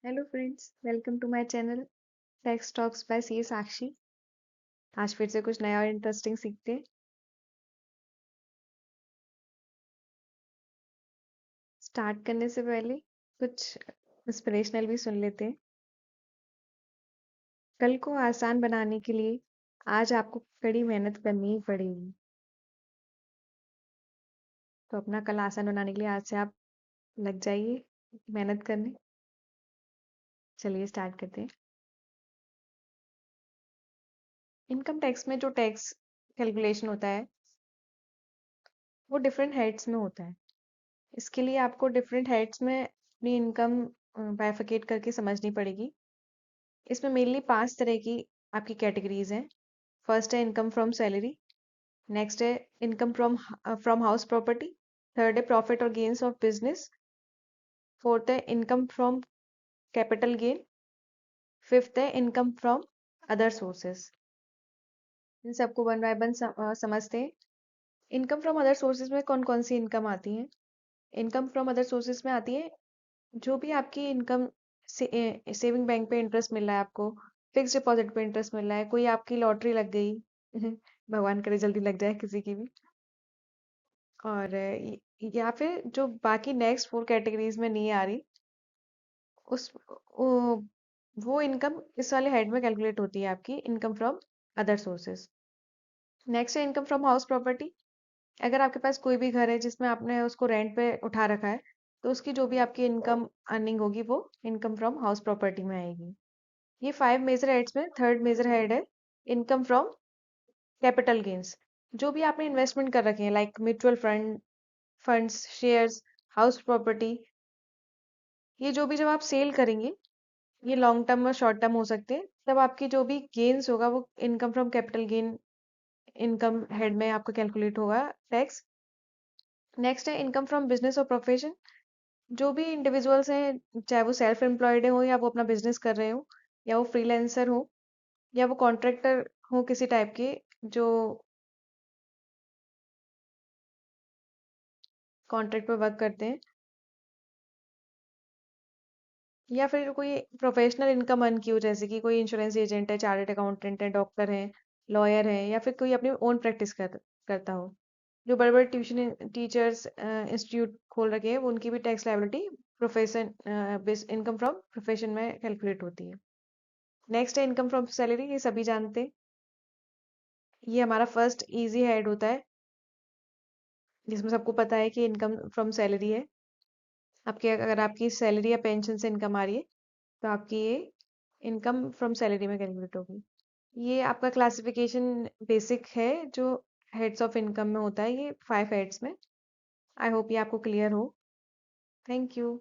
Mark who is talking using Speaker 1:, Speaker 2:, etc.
Speaker 1: Hello friends, welcome to my channel tax talks by C Sakshi. आज फिर से कुछ नया और इंटरेस्टिंग सीखते हैं। स्टार्ट करने से पहले कुछ इंस्पिरेशनल भी सुन लेते हैं। कल को आसान बनाने के लिए आज आपको कड़ी मेहनत करनी ही पड़ेगी। तो अपना कल आसान बनाने के लिए आज से आप लग जाइए मेहनत करने। चलिए स्टार्ट करते हैं। इनकम टैक्स में जो टैक्स कैलकुलेशन होता है वो डिफरेंट हेड्स में होता है। इसके लिए आपको डिफरेंट हेड्स में अपनी इनकम बाइफिकेट करके समझनी पड़ेगी। इसमें मेनली 5 तरह की आपकी कैटेगरीज हैं। फर्स्ट है इनकम फ्रॉम सैलरी, नेक्स्ट है income from house property, third है प्रॉफिट और गेन्स ऑफ बिजनेस, फोर्थ है income from capital gain, fifth है इनकम फ्रॉम अदर सोर्सेज। इन सबको वन बाय वन समझते हैं। इनकम फ्रॉम अदर सोर्सेज में कौन कौन सी इनकम आती है? इनकम फ्रॉम अदर सोर्सेज में आती है जो भी आपकी इनकम सेविंग बैंक पे इंटरेस्ट मिल रहा है, आपको फिक्स डिपॉजिट पे इंटरेस्ट मिल रहा है, कोई आपकी लॉटरी लग गई भगवान करे जल्दी लग जाए किसी की भी। और या फिर जो बाकी नेक्स्ट 4 कैटेगरीज में नहीं आ रही, उस वो इनकम इस वाले हेड में कैलकुलेट होती है आपकी income from other sources. Next है इनकम फ्रॉम हाउस प्रॉपर्टी। अगर आपके पास कोई भी घर है जिसमें आपने उसको रेंट पे उठा रखा है, तो उसकी जो भी आपकी इनकम अर्निंग होगी वो इनकम फ्रॉम हाउस प्रॉपर्टी में आएगी। ये 5 मेजर हेड्स में थर्ड मेजर हेड है इनकम फ्रॉम कैपिटल गेन्स। जो भी आपने इन्वेस्टमेंट कर रखे हैं like mutual funds, shares, house property, ये जो भी जब आप सेल करेंगे, ये लॉन्ग टर्म और शॉर्ट टर्म हो सकते हैं, तब आपकी जो भी गेन्स होगा वो income from capital gain income head में आपका कैलकुलेट होगा टैक्स। नेक्स्ट है इनकम फ्रॉम बिजनेस और प्रोफेशन। जो भी इंडिविजुअल्स हैं, चाहे वो सेल्फ एम्प्लॉयड हो या वो अपना बिजनेस कर रहे हो, या वो फ्रीलांसर हो, या वो कॉन्ट्रैक्टर हो किसी टाइप के, जो कॉन्ट्रैक्ट पे वर्क करते हैं, या फिर कोई प्रोफेशनल इनकम अर्न की हो, जैसे कि कोई इंश्योरेंस एजेंट है, चार्टर्ड अकाउंटेंट है, डॉक्टर है, लॉयर है, या फिर कोई अपनी ओन प्रैक्टिस करता हो। जो बड़े बड़े ट्यूशन टीचर्स इंस्टीट्यूट खोल रखे हैं, वो उनकी भी tax liability profession income from profession में कैलकुलेट होती है। नेक्स्ट है इनकम फ्रॉम सैलरी। ये सभी जानते हैं, ये हमारा फर्स्ट इजी हेड होता है जिसमें सबको पता है कि इनकम फ्रॉम सैलरी है। आपके अगर आपकी सैलरी या पेंशन से इनकम आ रही है, तो आपकी ये इनकम फ्रॉम सैलरी में कैलकुलेट होगी। ये आपका क्लासिफिकेशन बेसिक है जो हेड्स ऑफ इनकम में होता है, ये 5 हेड्स में। आई होप ये आपको क्लियर हो। Thank you.